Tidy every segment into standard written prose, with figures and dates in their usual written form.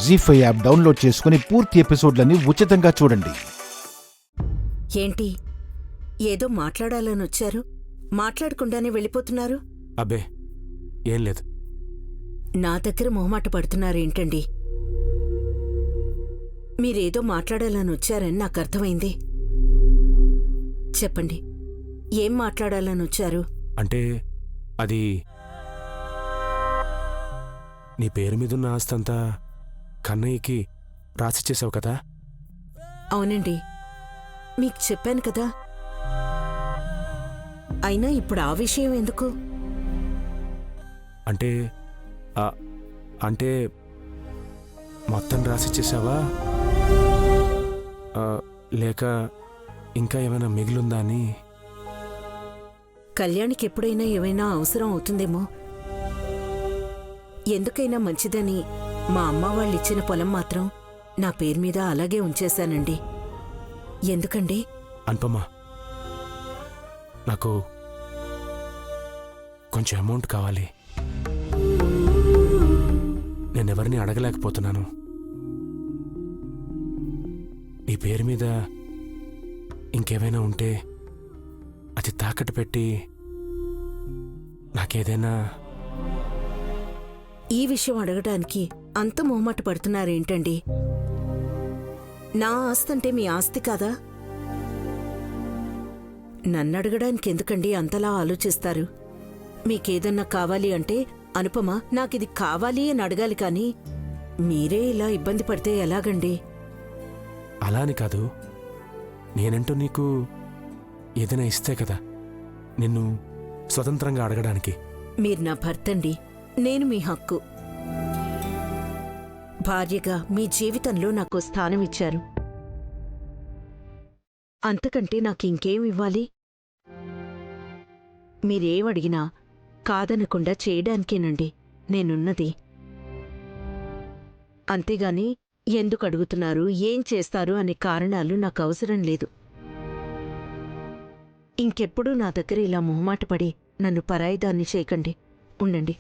జీ5 app download చేసుకుని పూర్తి ఎపిసోడ్లని ఉచితంగా చూడండి. ఏంటి ఏదో మాట్లాడాలని వచ్చారు, మాట్లాడకుండానే వెళ్ళిపోతున్నారు? అబ్బే ఏం లేదు. నా దగ్గర మొహమాట పడుతున్నారేంటండి? మీరేదో మాట్లాడాలని వచ్చారని నాకు అర్థమైంది. చెప్పండి, ఏం మాట్లాడాలని వచ్చారు? అంటే అది నీ పేరు మీదున్న ఆస్తంతా కన్నయ్యకి రాసిచ్చేసావు కదా? అవునండి, మీకు చెప్పాను కదా. అయినా ఇప్పుడు ఆ విషయం ఎందుకు? అంటే అంటే మొత్తం రాసిచ్చేసావా, లేక ఇంకా ఏమైనా మిగిలిందా అని? కళ్యాణికి ఎప్పుడైనా ఏమైనా అవసరం అవుతుందేమో, ఎందుకైనా మంచిదని మా అమ్మ వాళ్ళిచ్చిన పొలం మాత్రం నా పేరు మీద అలాగే ఉంచేశానండి. ఎందుకండి? అనుపమా, నాకు కొంచెం అమౌంట్ కావాలి. నేనెవరిని అడగలేకపోతున్నాను. నీ పేరు మీద ఇంకేమైనా ఉంటే అది తాకట్టు పెట్టి నాకేదైనా. ఈ విషయం అడగడానికి అంత మొహమాట పడుతున్నారేంటండి? నా ఆస్తంటే మీ ఆస్తి కాదా? నన్నడగడానికి ఎందుకండి అంతలా ఆలోచిస్తారు? మీకేదన్నా కావాలి అంటే, అనుపమ నాకిది కావాలి అని అడగాలి కానీ మీరే ఇలా ఇబ్బంది పడితే ఎలాగండి? అలా అని కాదు, నేనంటూ నీకు ఏదైనా ఇస్తే కదా నిన్ను స్వతంత్రంగా అడగడానికి. మీరు నా భర్తండి, నేను మీ హక్కు. భార్యగా మీ జీవితంలో నాకు స్థానం ఇచ్చారు. అంతకంటే నాకింకేం ఇవ్వాలి? మీరేమడిగినా కాదనకుండా చేయడానికేనండి నేనున్నది. అంతేగాని ఎందుకు అడుగుతున్నారు, ఏం చేస్తారు అనే కారణాలు నాకు అవసరం లేదు. ఇంకెప్పుడూ నా దగ్గర ఇలా మొహమాటపడి నన్ను పరాయిదాన్ని చేయకండి. ఉండండి.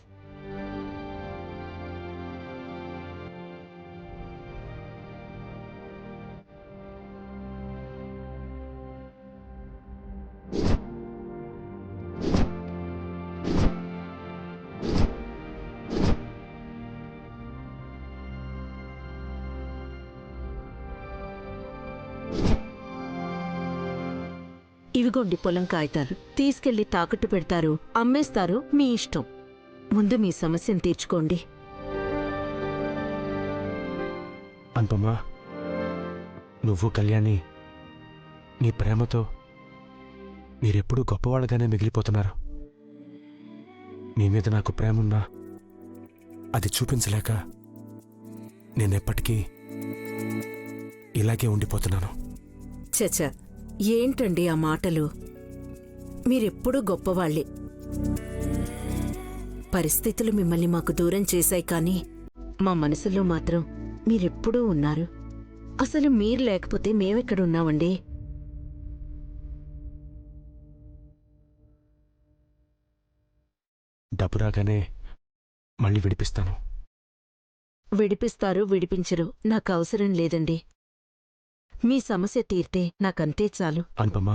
ఇవిగోండి పొలం కాగితాలు. తీసుకెళ్లి తాకట్టు పెడతారు, అమ్మేస్తారు, మీ ఇష్టం. ముందు మీ సమస్యను తీర్చుకోండి. అనుపమా, నువ్వు కళ్యాణి నీ ప్రేమతో మీరెప్పుడూ గొప్పవాళ్ళగానే మిగిలిపోతున్నారు. మీ మీద నాకు ప్రేమున్నా అది చూపించలేక నేనెప్పటికీ ఇలాగే ఉండిపోతున్నాను. చచ, ఏంటండి ఆ మాటలు? మీరెప్పుడూ గొప్పవాళ్లే. పరిస్థితులు మిమ్మల్ని మాకు దూరం చేశాయి కానీ మా మనసులో మాత్రం మీరెప్పుడూ ఉన్నారు. అసలు మీరు లేకపోతే మేమెక్కడున్నామండి? డబ్బు రాగానే మళ్ళీ విడిపిస్తాను. విడిపిస్తారు, విడిపించరు, నాకు అవసరం లేదండి. మీ సమస్య తీర్తే నాకంతే చాలు. అనుపమా,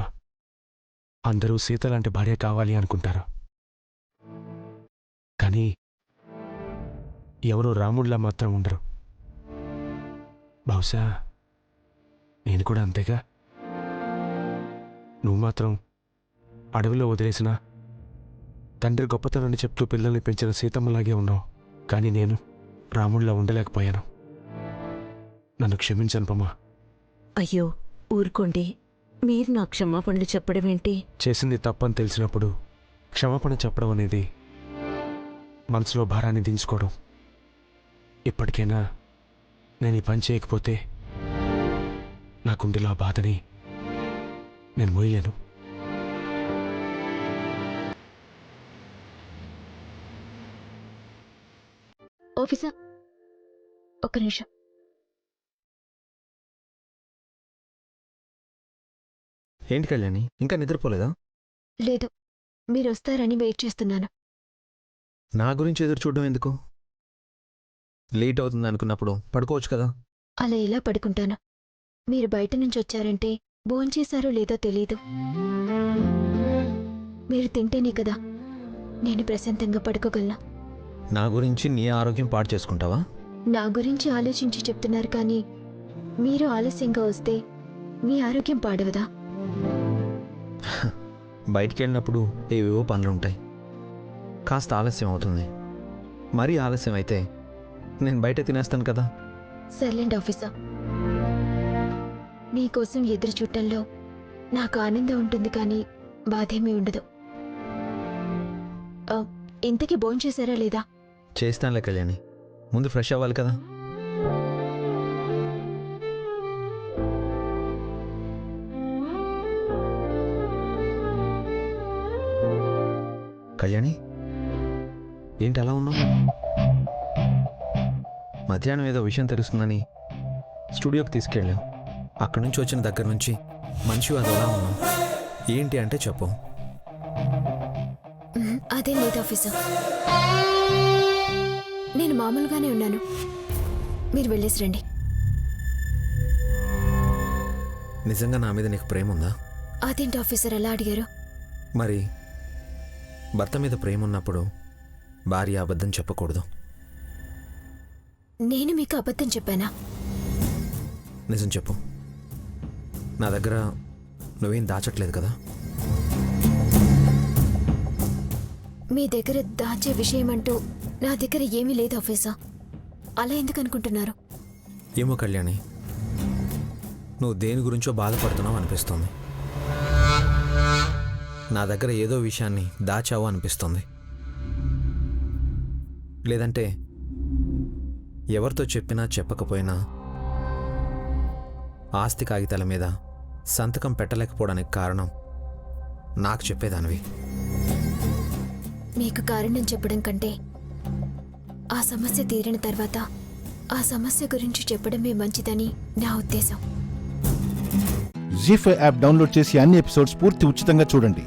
అందరూ సీతలాంటి భార్య కావాలి అనుకుంటారు, కానీ ఎవరూ రాముడిలా మాత్రం ఉండరు. బహుశా నేను కూడా అంతేగా. నువ్వు మాత్రం అడవిలో వదిలేసిన తండ్రి గొప్పతనాన్ని చెప్తూ పిల్లల్ని పెంచిన సీతమ్మలాగే ఉన్నావు, కానీ నేను రాముడిలా ఉండలేకపోయాను. నన్ను క్షమించనుపమా. అయ్యో ఊరుకోండి, మీరు నా క్షమాపణలు చెప్పడమేంటి? చేసింది తప్పని తెలిసినప్పుడు క్షమాపణ చెప్పడం అనేది మనసులో భారాన్ని దించుకోవడం. ఇప్పటికైనా నేను ఈ పని చేయకపోతే నా గుండెలో ఆ బాధని నేను మోయలేను. ఆఫీసర్, ఒక్క నిమిషం. ఏంటి కళ్యాణి, ఇంకా నిద్రపోలేదా? లేదు, మీరొస్తారని వెయిట్ చేస్తున్నాను. నా గురించి ఎదురు చూడడం ఎందుకు? లేట్ అవుతుంది అనుకున్నప్పుడు పడుకోవచ్చు కదా. అలా ఎలా పడుకుంటాను? మీరు బయట నుంచి వచ్చారంటే భోంచేశారో లేదో తెలీదు. మీరు తింటేనే కదా నేను ప్రశాంతంగా పడుకోగలను. నా గురించి నీ ఆరోగ్యం పాడు చేసుకుంటావా? నా గురించి ఆలోచించి చెప్తున్నారు కానీ మీరు ఆలస్యంగా వస్తే మీ ఆరోగ్యం పాడవదా? బయటికి వెళ్ళినప్పుడు ఏవేవో పనులుంటాయి, కాస్త ఆలస్యం అవుతుంది. మరీ ఆలస్యం అయితే నేను బయట తినేస్తాను కదా. సైలెంట్ ఆఫీసర్, నీకోసం ఎదురు చూడటంలో నాకు ఆనందం ఉంటుంది కానీ బాధేమీ ఉండదు. ఇంతకీ భోంచేశారా లేదా? చేస్తానులే కళ్యాణి, ముందు ఫ్రెష్ అవ్వాలి కదా. కళ్యాణి, ఏంటి అలా ఉన్నావు? మధ్యాహ్నం ఏదో విషయం తెలుస్తుందని స్టూడియోకి తీసుకెళ్ళావు. అక్కడి నుంచి వచ్చిన దగ్గర నుంచి మనిషి అదోలా ఉన్నావు. ఏంటి అంటే చెప్పు. అదేం లేదు ఆఫీసర్, నేను మామూలుగానే ఉన్నాను. మీరు వెళ్ళేసి రండి. నిజంగా నా మీద నీకు ప్రేమ ఉందా? అదేంటి ఆఫీసర్ అలా అడిగారు? మరి భర్త మీద ప్రేమ ఉన్నప్పుడు భార్య అబద్ధం చెప్పకూడదు. నేను మీకు అబద్ధం చెప్పానా? నిజం చెప్పు, నా దగ్గర నువ్వేం దాచట్లేదు కదా. మీ దగ్గర దాచే విషయం అంటూ నా దగ్గర ఏమీ లేదు ఆఫీసర్. అలా ఎందుకు అనుకుంటున్నారు? ఏమో కళ్యాణి, నువ్వు దేని గురించో బాధపడుతున్నావు అనిపిస్తుంది. నా దగ్గర ఏదో విషయాన్ని దాచావు అనిపిస్తుంది. లేదంటే ఎవరితో చెప్పినా చెప్పకపోయినా ఆస్తి కాగితాల మీద సంతకం పెట్టలేకపోవడానికి కారణం నాకు చెప్పేదానివి. మీకు కారణం చెప్పడం కంటే ఆ సమస్య తీరిన తర్వాత ఆ సమస్య గురించి చెప్పడమే మంచిదని నా ఉద్దేశం. జీ5 యాప్ డౌన్లోడ్ చేసి అన్ని ఎపిసోడ్స్ పూర్తి ఉచితంగా చూడండి.